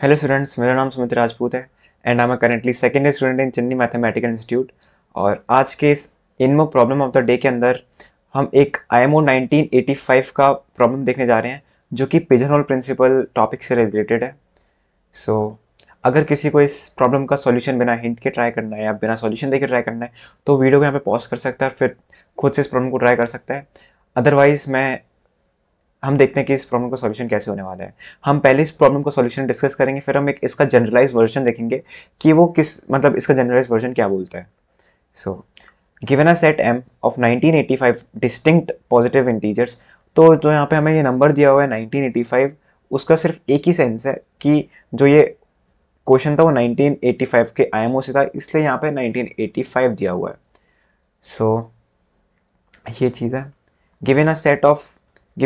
Hello students, मेरा नाम सुमित राजपूत है and I am currently second year student in Chennai mathematical institute. और आज के इस इनमो प्रॉब्लम ऑफ द डे के अंदर हम एक IMO 1985 का प्रॉब्लम देखने जा रहे हैं जो कि पिजन होल प्रिंसिपल टॉपिक से रिलेटेड है। सो अगर किसी को इस प्रॉब्लम का सॉल्यूशन बिना हिंट के ट्राई करना है या बिना सॉल्यूशन देके ट्राई करना है तो वीडियो को यहाँ पे पॉज कर सकता है और फिर खुद से इस प्रॉब्लम को ट्राई कर सकता है। अदरवाइज हम देखते हैं कि इस प्रॉब्लम का सॉल्यूशन कैसे होने वाला है। हम पहले इस प्रॉब्लम का सॉल्यूशन डिस्कस करेंगे, फिर हम एक इसका जनरलाइज वर्जन देखेंगे कि वो किस मतलब इसका जनरलाइज वर्जन क्या बोलता है। So given a set m of 1985 distinct positive integers, तो जो यहाँ पे हमें ये नंबर दिया हुआ है 1985, उसका सिर्फ एक ही सेंस है कि जो ये क्वेश्चन था वो 1985 के IMO से था, इसलिए यहाँ पे 1985 दिया हुआ है। सो ये चीज़ है। Given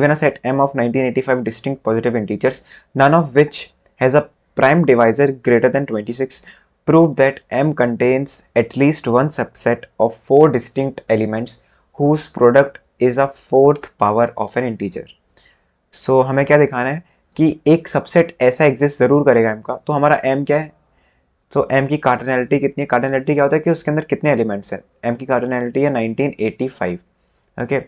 a set m of 1985 distinct positive integers, none of which has a prime divisor greater than 26, prove that m contains at least one subset of four distinct elements whose product is a fourth power of an integer. So हमें क्या दिखाना है कि एक subset ऐसा exist जरूर करेगा m का। तो हमारा m क्या है? तो m की कार्डिनैलिटी कितनी है? कार्डिनैलिटी क्या होता है कि उसके अंदर कितने एलिमेंट्स हैं। m की कार्डिनैलिटी है 1985। ओके,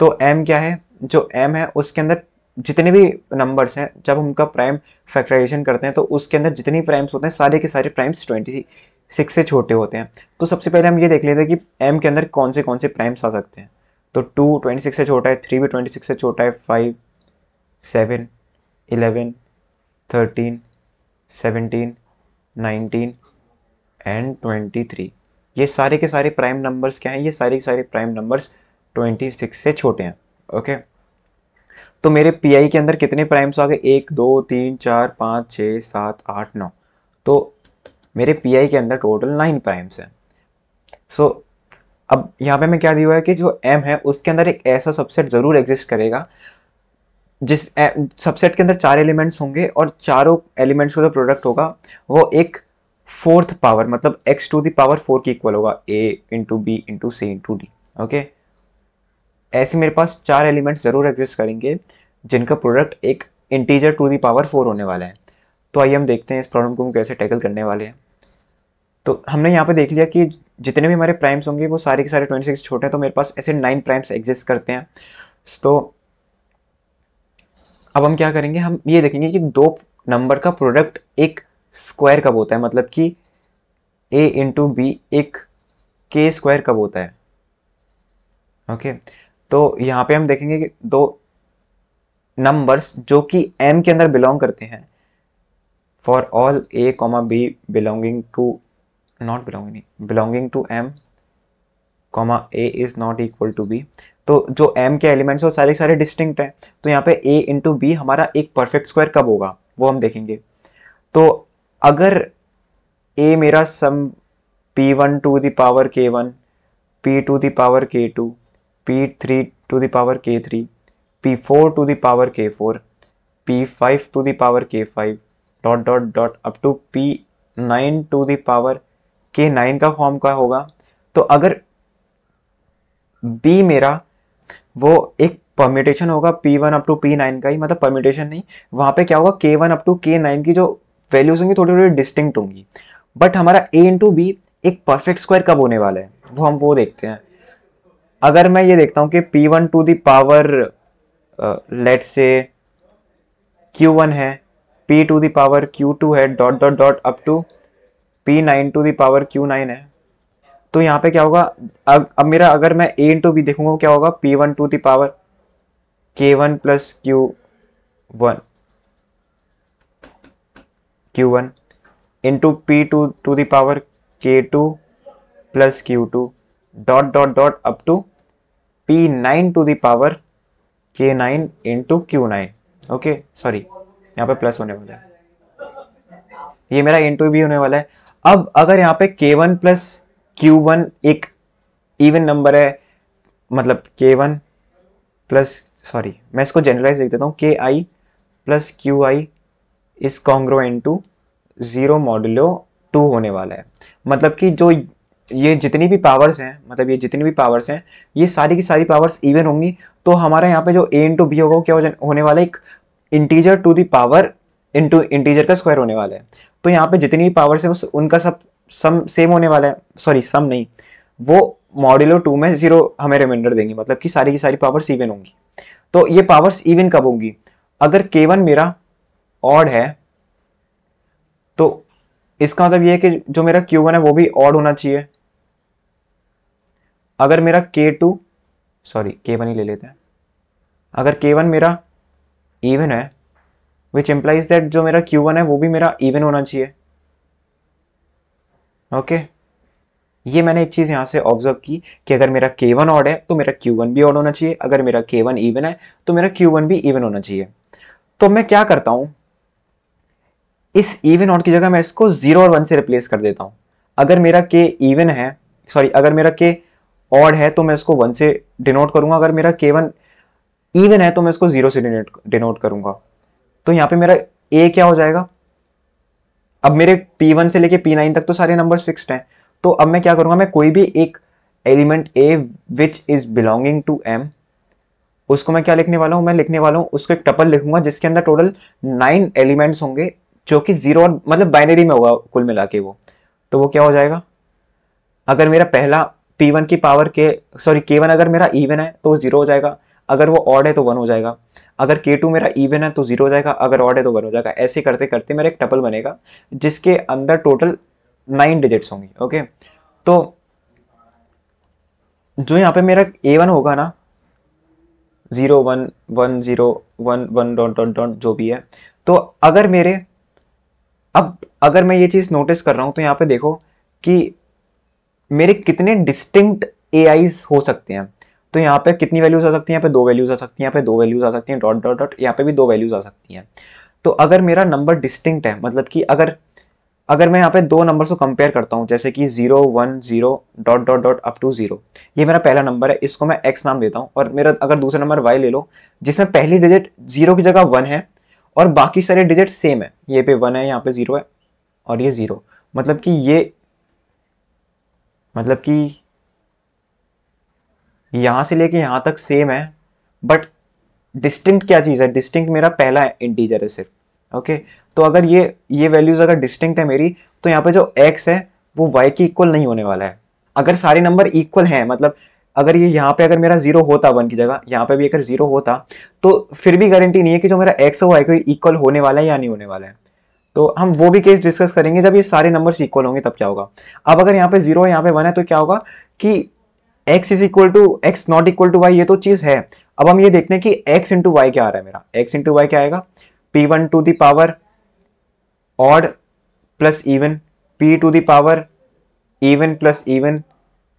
तो m क्या है? जो m है उसके अंदर जितने भी नंबर्स हैं, जब हम उनका प्राइम फैक्टराइजेशन करते हैं तो उसके अंदर जितनी प्राइम्स होते हैं सारे के सारे प्राइम्स 26 से छोटे होते हैं। तो सबसे पहले हम ये देख लेते हैं कि m के अंदर कौन से प्राइम्स आ सकते हैं। तो 2 26 से छोटा है, 3 भी 26 से छोटा है, 5 7 11 13 17 19 एंड 23, ये सारे के सारे प्राइम नंबर्स क्या हैं? ये सारे के सारे प्राइम नंबर्स 26 से छोटे हैं। ओके, तो मेरे PI के अंदर कितने प्राइम्स आ गए? 1 2 3 4 5 6 7 8 9। तो मेरे PI के अंदर टोटल 9 प्राइम्स हैं। सो अब यहाँ पे मैं क्या दिया हुआ है कि जो M है उसके अंदर एक ऐसा सबसेट जरूर एग्जिस्ट करेगा जिस सबसेट के अंदर 4 एलिमेंट्स होंगे और चारों एलिमेंट्स का जो प्रोडक्ट होगा वो एक फोर्थ पावर मतलब x टू द पावर 4 की इक्वल होगा, a into B into C into D. Okay, ऐसे मेरे पास 4 एलिमेंट्स जरूर एग्जिस्ट करेंगे जिनका प्रोडक्ट एक इंटीजर टू दी पावर 4 होने वाला है। तो आइए हम देखते हैं इस प्रॉब्लम को हम कैसे टैकल करने वाले हैं। तो हमने यहाँ पे देख लिया कि जितने भी हमारे प्राइम्स होंगे वो सारे के सारे 26 छोटे हैं, तो मेरे पास ऐसे 9 प्राइम्स एग्जिस्ट करते हैं। तो अब हम क्या करेंगे, हम ये देखेंगे कि दो नंबर का प्रोडक्ट एक स्क्वायर कब होता है, मतलब कि a इंटू बी एक k स्क्वायर कब होता है। ओके, तो यहाँ पे हम देखेंगे कि दो नंबर्स जो कि m के अंदर बिलोंग करते हैं, for all a comma b belonging to belonging to m comma a is not equal to b। तो जो m के एलिमेंट्स हैं वो सारे सारे डिस्टिंक्ट हैं। तो यहाँ पे a इंटू बी हमारा एक परफेक्ट स्क्वायर कब होगा वो हम देखेंगे। तो अगर a मेरा sum p1 to the power k1, p to the power k2, p3 to the power k3, p4 to the power k4, p5 to the power k5 dot dot dot up to p9 to the power k9 का form का होगा। तो अगर b मेरा वो एक permutation होगा p1 up to p9 का ही, मतलब परम्यूटेशन नहीं, वहां पे क्या होगा k1 अप टू k9 की जो वैल्यूज होंगी थोड़ी थोड़ी डिस्टिंक्ट होंगी। बट हमारा a इंटू बी एक परफेक्ट स्क्वायर कब होने वाला है वो देखते हैं। अगर मैं ये देखता हूँ कि p1 to the power let से q1 है, p to the power q2 है, dot dot dot up to p9 to the power q9 है। तो यहाँ पे क्या होगा, अब मेरा अगर मैं a इंटू बी देखूंगा क्या होगा, p1 to the power k1 plus q1 into p2 to the power k2 plus q2 dot dot dot up to p9 to the power k9 into q9। Okay, sorry यहाँ पे plus होने वाला है, ये मेरा इंटू भी होने वाला है। अब अगर यहाँ पे k1 प्लस q1 एक इवन नंबर है, मतलब k1 प्लस सॉरी मैं इसको जनरलाइज लिख देता हूँ, ki plus qi is congruent to 0 modulo 2 होने वाला है। मतलब कि जो ये जितनी भी पावर्स हैं ये सारी की सारी पावर्स इवन होंगी। तो हमारा यहाँ पे जो a इंटू बी होगा वो क्या होने वाला है, एक integer to the power into integer का स्क्वायर होने वाला है। तो यहाँ पे जितनी भी पावर्स है उनका सब सम सेम होने वाला है, सॉरी सम नहीं, वो मॉड्यूलो 2 में 0 हमें रिमाइंडर देंगे, मतलब कि सारी की सारी पावर्स इवन होंगी। तो ये पावर्स इवन कब होंगी? अगर K1 मेरा ऑड है तो इसका मतलब ये है कि जो मेरा Q1 है वो भी ऑड होना चाहिए। अगर मेरा K2, सॉरी K1 ही ले लेते हैं, अगर K1 मेरा इवन है विच इम्प्लाइज दैट जो मेरा Q1 है वो भी मेरा इवन होना चाहिए। ओके, ये मैंने एक चीज यहां से ऑब्जर्व की कि अगर मेरा K1 ऑड है तो मेरा Q1 भी ऑड होना चाहिए, अगर मेरा K1 इवन है तो मेरा Q1 भी इवन होना चाहिए। तो मैं क्या करता हूं, इस इवन ऑड की जगह मैं इसको 0 और 1 से रिप्लेस कर देता हूं। अगर मेरा K इवन है, सॉरी अगर मेरा K ऑड है तो मैं इसको 1 से डिनोट करूंगा, अगर मेरा K1 इवन है तो मैं इसको 0 से डिनोट करूंगा। तो यहाँ पे मेरा A क्या हो जाएगा, अब मेरे P1 से लेके P9 तक तो सारे नंबर्स फिक्स्ड हैं। तो अब मैं क्या करूंगा, मैं कोई भी एक element A which is belonging to M, उसको मैं क्या लिखने वाला हूं, मैं लिखने वाला हूं उसको एक टपल लिखूंगा जिसके अंदर टोटल 9 एलिमेंट्स होंगे, जो कि 0 और मतलब बाइनरी में होगा कुल मिला के वो। तो वो क्या हो जाएगा, अगर मेरा पहला P1 की पावर के सॉरी K1 अगर मेरा इवन है तो वो 0 हो जाएगा, अगर वो ऑड है तो 1 हो जाएगा, अगर K2 मेरा इवन है तो 0 हो जाएगा, अगर ऑड है तो 1 हो जाएगा। ऐसे करते करते मेरा एक टपल बनेगा जिसके अंदर टोटल 9 डिजिट्स होंगी। ओके, तो जो यहाँ पे मेरा A1 होगा ना, 0 1 1 0 1 1 डॉट डॉट डॉट जो भी है, तो अगर मेरे अब अगर मैं ये चीज नोटिस कर रहा हूं तो यहाँ पे देखो कि मेरे कितने डिस्टिंक्ट AIs हो सकते हैं। तो यहाँ पे कितनी वैल्यूज आ सकती हैं, यहाँ पे 2 वैल्यूज आ सकती हैं, यहाँ पे 2 वैल्यूज आ सकती हैं, डॉट डॉट डॉट यहाँ पे भी 2 वैल्यूज आ सकती हैं। तो अगर मेरा नंबर डिस्टिंक्ट है, मतलब कि अगर अगर मैं यहाँ पे दो नंबर को कंपेयर करता हूँ, जैसे कि 0 1 0 dot dot dot up to 0, ये मेरा पहला नंबर है, इसको मैं x नाम देता हूँ, और मेरा अगर दूसरा नंबर y ले लो जिसमें पहली डिजिट 0 की जगह 1 है और बाकी सारे डिजिट सेम है, ये पे 1 है, यहाँ पे 0 है और ये 0, मतलब कि यहां से लेके यहां तक सेम है, बट डिस्टिंक्ट क्या चीज है, डिस्टिंक्ट मेरा पहला इंटीजर है सिर्फ। ओके, तो अगर ये वैल्यूज अगर डिस्टिंक्ट है मेरी, तो यहाँ पे जो x है वो y के इक्वल नहीं होने वाला है। अगर सारे नंबर इक्वल हैं, मतलब अगर ये यहाँ पे अगर मेरा 0 होता 1 की जगह, यहाँ पे भी अगर 0 होता, तो फिर भी गारंटी नहीं है कि जो मेरा x है वो y को इक्वल होने वाला है या नहीं होने वाला है। तो हम वो भी केस डिस्कस करेंगे जब ये सारे नंबर्स इक्वल होंगे तब क्या होगा। अब अगर यहाँ पे 0 यहाँ पे 1 है तो क्या होगा कि x is equal to x not equal to y, ये तो चीज है। अब हम ये देखते हैं कि x इंटू वाई क्या आ रहा है, मेरा x इंटू वाई क्या आएगा, P1 to the power odd plus even, P to the power even plus even,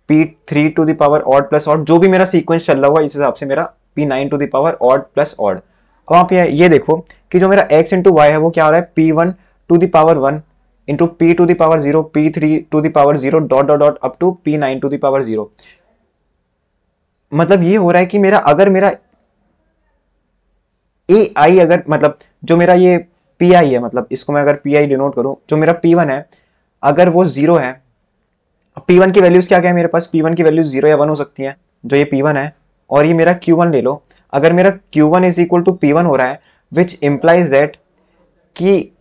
P3 to the power odd plus odd, जो भी मेरा सीक्वेंस चल रहा होगा इस हिसाब से मेरा P9 to the power odd plus odd. अब आप ये देखो कि जो मेरा x इंटू वाई है वो क्या हो रहा है, P1 to the power 1 into P to the power 0, P3 to the power 0 dot dot dot up to P9 to the power 0। मतलब ये हो रहा है कि मेरा अगर मेरा AI अगर मतलब जो मेरा ये PI है, मतलब इसको मैं अगर PI डिनोट करूं, जो मेरा P1 है अगर वो 0 है, P1 की वैल्यूज क्या क्या है मेरे पास, P1 की वैल्यूज 0 या 1 हो सकती हैं, जो ये P1 है, और ये मेरा Q1 ले लो, अगर मेरा Q1 is equal to P1 हो रहा है विच इंप्लाइज दैट कि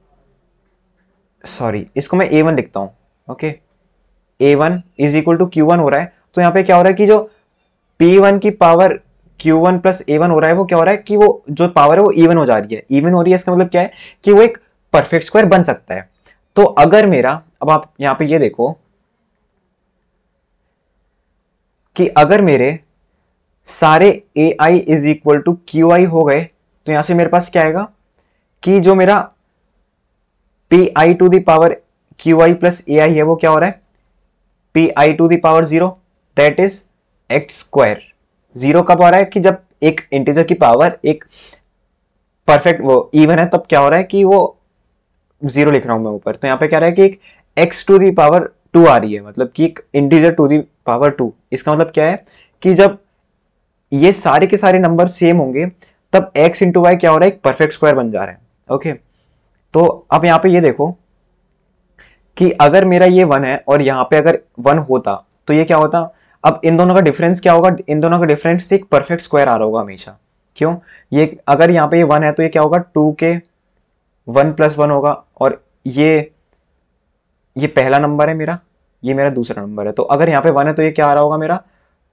सॉरी इसको मैं A1 लिखता हूं। Okay, A1 is equal to Q1 हो रहा है, तो यहाँ पे क्या हो रहा है कि जो P1 की पावर Q1 प्लस A1 हो रहा है वो क्या हो रहा है कि वो जो पावर है वो इवन हो जा रही है। इवन हो रही है इसका मतलब क्या है कि वो एक परफेक्ट स्क्वायर बन सकता है। तो अगर मेरा, अब आप यहां पे ये देखो कि अगर मेरे सारे AI is equal to QI हो गए, तो यहां से मेरे पास क्या आएगा कि जो मेरा PI to the power QI plus AI है वो क्या हो रहा है, PI to the power 0 that is x square. 0 कब आ रहा है कि जब एक इंटीजर की पावर एक परफेक्ट वो इवन है, तब क्या हो रहा है कि वो 0 लिख रहा हूं मैं ऊपर, तो यहाँ पे क्या रहा है कि एक x टू दी पावर 2 आ रही है, मतलब कि एक इंटीजर टू दी पावर 2। इसका मतलब क्या है कि जब ये सारे के सारे नंबर सेम होंगे तब x इंटू वाई क्या हो रहा है, एक परफेक्ट स्क्वायर बन जा रहा है। ओके, तो अब यहाँ पे ये देखो कि अगर मेरा ये 1 है और यहाँ पे अगर 1 होता तो ये क्या होता, अब इन दोनों का डिफरेंस क्या होगा, इन दोनों का डिफरेंस एक परफेक्ट स्क्वायर आ रहा होगा हमेशा। क्यों, ये अगर यहाँ पे ये 1 है तो ये क्या होगा 2 के 1 + 1 होगा, और ये पहला नंबर है मेरा, ये मेरा दूसरा नंबर है। तो अगर यहाँ पे 1 है तो ये क्या आ रहा होगा मेरा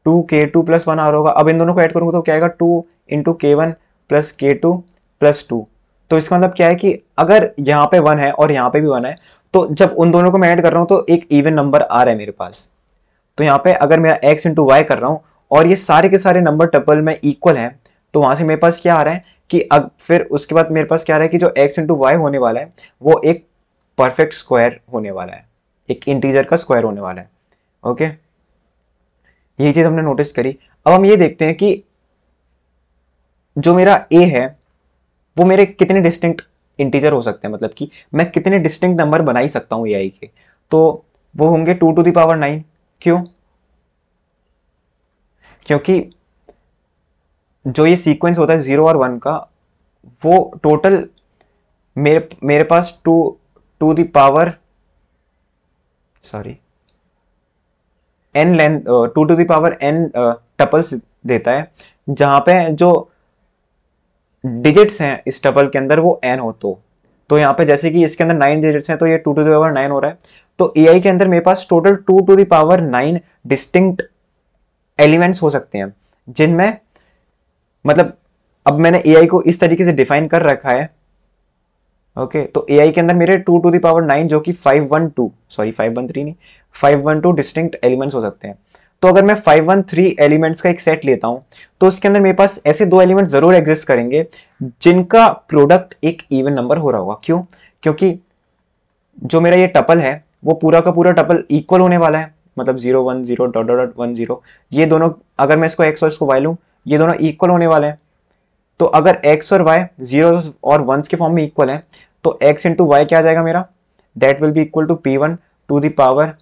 2k2 + 1 आ रहा होगा। अब इन दोनों को ऐड करूँगा तो क्या आएगा 2 × k1 + k2 + 2। तो इसका मतलब क्या है कि अगर यहाँ पे 1 है और यहाँ पे भी 1 है, तो जब उन दोनों को मैं ऐड कर रहा हूँ तो एक इवन नंबर आ रहा है मेरे पास। तो यहाँ पे अगर मेरा x × y कर रहा हूँ और ये सारे के सारे नंबर टपल में इक्वल हैं, तो वहां से मेरे पास क्या आ रहा है कि अब फिर उसके बाद मेरे पास क्या आ रहा है कि जो x × y होने वाला है वो एक परफेक्ट स्क्वायर होने वाला है, एक इंटीजर का स्क्वायर होने वाला है। ओके, ये चीज हमने नोटिस करी। अब हम ये देखते हैं कि जो मेरा a है वो मेरे कितने डिस्टिंक्ट इंटीजर हो सकते हैं, मतलब कि मैं कितने डिस्टिंक्ट नंबर बना ही सकता हूँ ai के। तो वो होंगे 2⁹9। क्यों? क्योंकि जो ये सीक्वेंस होता है 0 और 1 का, वो टोटल मेरे मेरे पास to the power sorry n length 2⁻n tuples देता है, जहां पे जो डिजिट्स हैं इस टपल के अंदर वो n हो। तो यहाँ पे जैसे कि इसके अंदर 9 डिजिट्स हैं तो ये 2⁹9 हो रहा है। तो ai के अंदर मेरे पास टोटल 2⁹9 डिस्टिंक्ट एलिमेंट्स हो सकते हैं, जिनमें मतलब अब मैंने ai को इस तरीके से डिफाइन कर रखा है। ओके, तो ai के अंदर मेरे 2⁹9 जो कि 513 नहीं 512 डिस्टिंक्ट एलिमेंट्स हो सकते हैं। तो अगर मैं 513 एलिमेंट्स का एक सेट लेता हूं तो उसके अंदर मेरे पास ऐसे दो एलिमेंट जरूर एग्जिस्ट करेंगे जिनका प्रोडक्ट एक इवन नंबर हो रहा होगा। क्यों? क्योंकि जो मेरा ये टपल है वो पूरा का पूरा टपल इक्वल होने वाला है, मतलब 0 1 0 डॉट डॉट 1 0। ये दोनों अगर मैं इसको x और इसको y लूं, ये दोनों इक्वल होने वाले हैं। तो अगर x और y 0 और 1 के फॉर्म में इक्वल है तो x × y क्या आ जाएगा मेरा, that will be equal to p1 to the power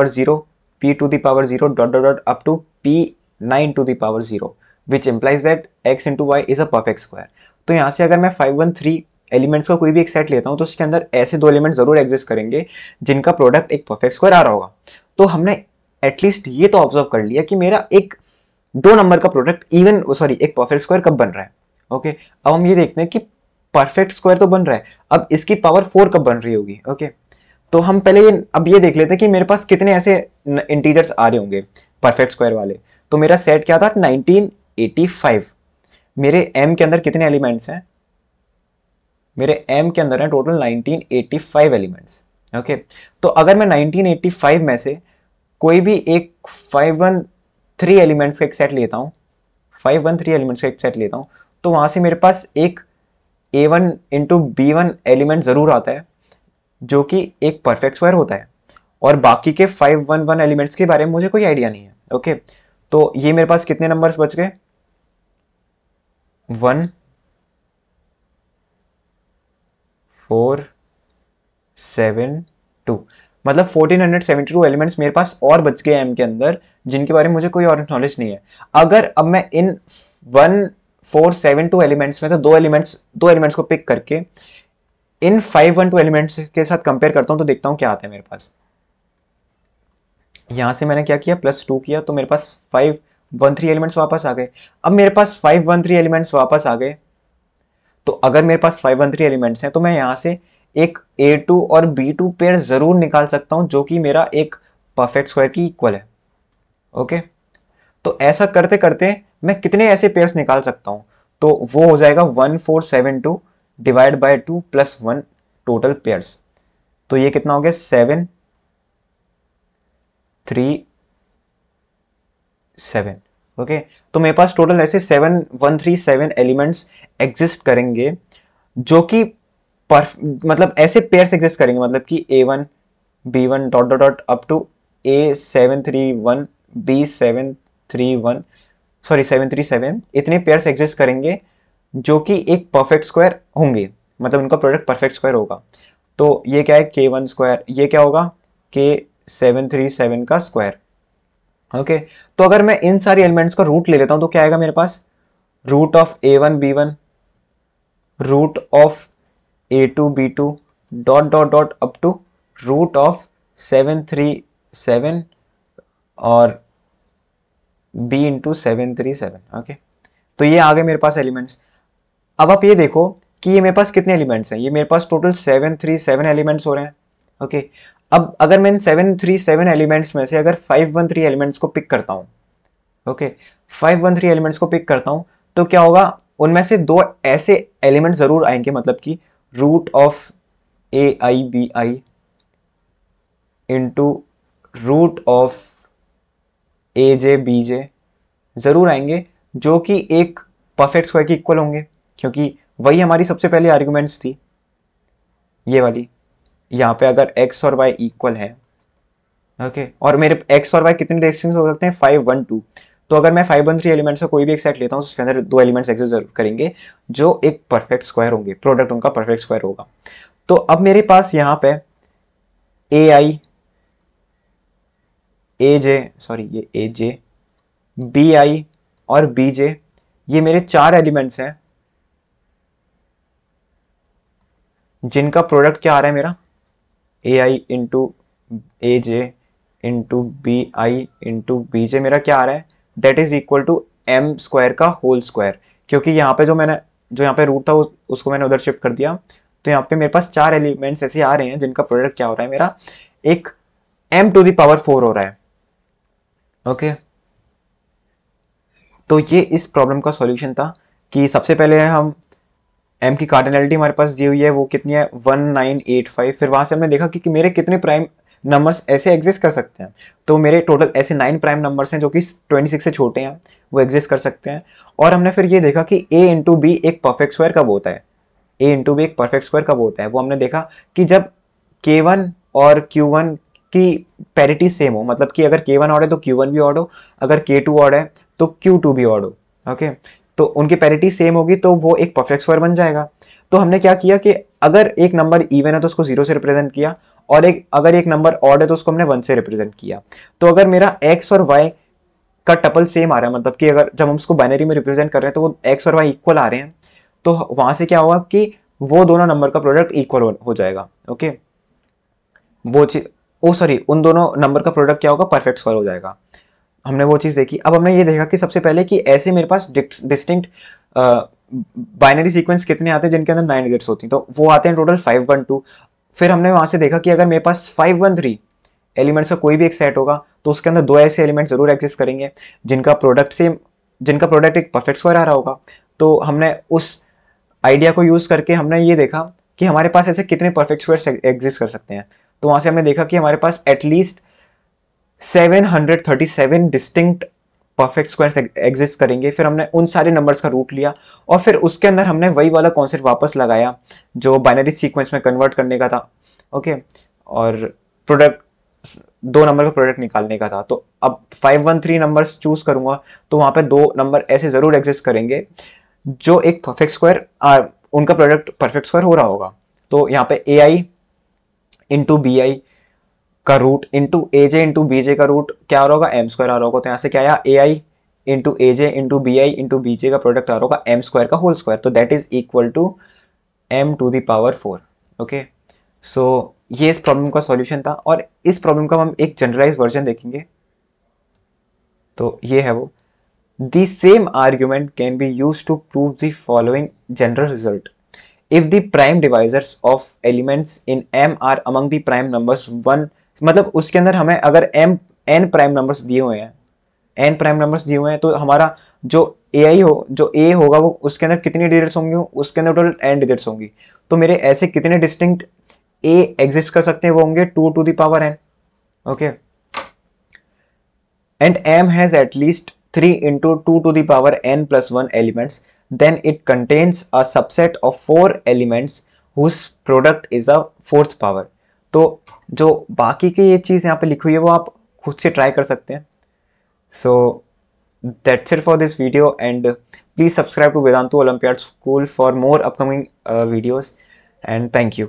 0 p to the power 0 dot dot dot up to p9 to the power 0, which implies that x × y is a perfect square. तो यहाँ से अगर मैं 513 elements का कोई भी एक set लेता हूँ तो उसके अंदर ऐसे दो एलिमेंट जरूर एग्जिस्ट करेंगे जिनका प्रोडक्ट एक परफेक्ट स्क्वायर आ रहा होगा। तो हमने एटलीस्ट ये तो ऑब्जर्व कर लिया कि मेरा एक दो नंबर का प्रोडक्ट एक परफेक्ट स्क्वायर कब बन रहा है। ओके, अब हम ये देखते हैं कि परफेक्ट स्क्वायर तो बन रहा है, अब इसकी पावर 4 कब बन रही होगी। ओके, तो हम पहले अब ये देख लेते हैं कि मेरे पास कितने ऐसे इंटीजर्स आ रहे होंगे परफेक्ट स्क्वायर वाले। तो मेरा सेट क्या था 1985। मेरे m के अंदर कितने एलिमेंट्स हैं, मेरे m के अंदर है टोटल 1985 एलिमेंट्स। ओके, तो अगर मैं 1985 में से कोई भी एक 513 एलिमेंट्स का एक सेट लेता हूं 513 एलिमेंट्स का एक सेट लेता हूं, तो वहां से मेरे पास एक a1 × b1 एलिमेंट जरूर आता है जो कि एक परफेक्ट स्क्वायर होता है, और बाकी के 511 एलिमेंट्स के बारे में मुझे कोई आइडिया नहीं है। ओके, तो ये मेरे पास कितने नंबर्स बच गए 1 4 7 2, मतलब 1472 एलिमेंट्स मेरे पास और बच गए एम के अंदर जिनके बारे में मुझे कोई और नॉलेज नहीं है। अगर अब मैं इन 1472 एलिमेंट्स में से दो एलिमेंट्स को पिक करके इन 512 एलिमेंट्स के साथ कंपेयर करता हूं तो देखता हूं क्या आता है मेरे पास। यहां से मैंने क्या किया +2 किया तो मेरे पास 513 एलिमेंट्स वापस आ गए। अब मेरे पास 513 एलिमेंट्स वापस आ गए, तो अगर मेरे पास 513 एलिमेंट्स हैं तो मैं यहां से एक a2 और b2 पेयर जरूर निकाल सकता हूं जो कि मेरा एक परफेक्ट स्क्वायर की इक्वल है। ओके, तो ऐसा करते करते मैं कितने ऐसे पेयर्स निकाल सकता हूं, तो वो हो जाएगा 1472 डिवाइड बाय 2 + 1 टोटल पेयर्स। तो ये कितना हो गया 7 3 7। ओके, तो मेरे पास टोटल ऐसे 7137 एलिमेंट्स एग्जिस्ट करेंगे जो कि मतलब ऐसे पेयर्स एग्जिस्ट करेंगे, मतलब कि a1 b1 dot dot dot up to a731 b731 737 इतने पेयर्स एग्जिस्ट करेंगे जो कि एक परफेक्ट स्क्वायर होंगे, मतलब उनका प्रोडक्ट परफेक्ट स्क्वायर होगा। तो ये क्या है k1 स्क्वायर, ये क्या होगा k737 का स्क्वायर। ओके, तो अगर मैं इन सारी एलिमेंट्स का रूट ले लेता हूं तो क्या आएगा मेरे पास root of a1 b1 root of a2 b2 dot dot dot up to root of 737 और b × 737। ओके, तो ये आ गए मेरे पास एलिमेंट्स। अब आप ये देखो कि ये मेरे पास कितने एलिमेंट्स हैं, ये मेरे पास टोटल 737 एलिमेंट्स हो रहे हैं। ओके, अब अगर मैं इन 737 एलिमेंट्स में से अगर 513 एलिमेंट्स को पिक करता हूँ, ओके 513 एलिमेंट्स को पिक करता हूँ, तो क्या होगा, उनमें से दो ऐसे एलिमेंट जरूर आएंगे, मतलब कि root of a i b i into root of a j b j जरूर आएंगे, जो कि एक परफेक्ट स्क्वायर के इक्वल होंगे, क्योंकि वही हमारी सबसे पहले आर्गुमेंट्स थी, ये वाली। यहाँ पे अगर x और y इक्वल है, ओके, और मेरे x और y कितने डिस्टिंक्ट हो सकते हैं, 5 1 2। तो अगर मैं 513 एलिमेंट्स का कोई भी एक सेट लेता हूँ, उसके अंदर दो एलिमेंट्स एग्जिस्ट जरूर करेंगे जो एक परफेक्ट स्क्वायर होंगे, प्रोडक्ट उनका परफेक्ट स्क्वायर होगा। तो अब मेरे पास यहाँ पे ए आई ए जे सॉरी ये ए जे बी आई और बी जे, ये मेरे चार एलिमेंट्स हैं जिनका प्रोडक्ट क्या आ रहा है मेरा, a i into a j into b i into b j, मेरा क्या आ रहा है, that is equal to m square का होल स्क्वायर। क्योंकि यहाँ पे जो यहाँ पे रूट था उसको मैंने उधर शिफ्ट कर दिया, तो यहाँ पे मेरे पास चार एलिमेंट्स ऐसे आ रहे हैं जिनका प्रोडक्ट क्या हो रहा है मेरा, एक m टू द पावर 4 हो रहा है। ओके, तो ये इस प्रॉब्लम का सॉल्यूशन था कि सबसे पहले हम m की कार्डिनलिटी हमारे पास दी हुई है, वो कितनी है 1985। फिर वहां से हमने देखा कि मेरे कितने प्राइम नंबर्स ऐसे एग्जिस्ट कर सकते हैं, तो मेरे टोटल ऐसे 9 प्राइम नंबर्स हैं जो कि 26 से छोटे हैं, वो एग्जिस्ट कर सकते हैं। और हमने फिर ये देखा कि a इंटू बी एक परफेक्ट स्क्वायर कब होता है, a इंटू बी एक परफेक्ट स्क्वायर कब होता है, वो हमने देखा कि जब k1 और q1 की पैरिटी सेम हो, मतलब कि अगर k1 ऑड है तो q1 भी ऑड हो, अगर k2 ऑड है तो q2 भी ऑड हो। ओके, तो उनकी पैरिटी सेम होगी तो वो एक परफेक्ट स्क्वायर बन जाएगा। तो हमने क्या किया कि अगर एक नंबर इवन है तो उसको 0 से रिप्रेजेंट किया, और अगर एक नंबर ऑड है तो उसको हमने 1 से रिप्रेजेंट किया। तो अगर मेरा x और y का टपल सेम आ रहा है, मतलब कि अगर जब हम उसको बाइनरी में रिप्रेजेंट कर रहे हैं तो वो x और y इक्वल आ रहे हैं, तो वहां से क्या होगा कि वो दोनों नंबर का प्रोडक्ट इक्वल हो जाएगा। ओके, वो चीज उन दोनों नंबर का प्रोडक्ट क्या होगा, परफेक्ट स्क्वायर हो जाएगा। हमने वो चीज देखी। अब हमने ये देखा कि सबसे पहले कि ऐसे मेरे पास डिस्टिंक्ट बाइनरी सीक्वेंस कितने आते हैं जिनके अंदर 9 डिजिट्स होती हैं, तो वो आते हैं टोटल 512। फिर हमने वहां से देखा कि अगर मेरे पास 513 एलिमेंट्स का कोई भी एक सेट होगा तो उसके अंदर दो ऐसे एलिमेंट जरूर एग्जिस्ट करेंगे जिनका प्रोडक्ट एक परफेक्ट स्क्वायर आ रहा होगा। तो हमने उस आइडिया को यूज करके हमने ये देखा कि हमारे पास ऐसे कितने परफेक्ट स्क्वायर एग्जिस्ट कर सकते हैं। तो वहां से हमने देखा कि हमारे पास एटलीस्ट 737 डिस्टिंक्ट परफेक्ट स्क्वायर्स एग्जिस्ट करेंगे। फिर हमने उन सारे नंबर्स का रूट लिया और फिर उसके अंदर हमने वही वाला कॉन्सेप्ट वापस लगाया जो बाइनरी सीक्वेंस में कन्वर्ट करने का था। ओके, और प्रोडक्ट दो नंबर का प्रोडक्ट निकालने का था। तो अब 513 नंबर्स चूज करूंगा तो वहां पे दो नंबर ऐसे जरूर एग्जिस्ट करेंगे जो एक परफेक्ट स्क्वायर उनका प्रोडक्ट परफेक्ट स्क्वायर हो रहा होगा। तो यहाँ पे ए आई इंटू बी आई का root into a j into b j का रूट क्या आ रहा होगा, एम स्क्वायर आ रहा होगा। तो यहाँ से क्या आया, a i into a j into b i into b j का प्रोडक्ट आ रहा होगा एम स्क्वायर का होल स्क्वायर, तो that is equal to m to the power 4। Okay, so ये इस प्रॉब्लम का सॉल्यूशन था, और इस प्रॉब्लम का हम एक जनरलाइज वर्जन देखेंगे। तो ये है वो, the same argument can be use to prove the following general result if the prime divisors of elements in M are among the prime numbers 1। मतलब उसके अंदर हमें अगर m n प्राइम नंबर्स दिए हुए हैं, n प्राइम नंबर्स दिए हुए हैं, तो हमारा जो जो a होगा वो उसके अंदर कितनी डिजिट्स होंगी, उसके अंदर टोटल n डिजिट्स होंगी। तो मेरे ऐसे कितने डिस्टिंक्ट a एग्जिस्ट कर सकते हैं, वो होंगे 2 to the power n। Okay, and m has at least 3 into 2 to the power n plus 1 elements, then it contains a subset of 4 elements whose product is a fourth power। तो जो बाकी की ये चीज़ यहाँ पे लिखी हुई है वो आप खुद से ट्राई कर सकते हैं। So that's it for this video, and please subscribe to Vedantu olympiad school for more upcoming videos, and thank you.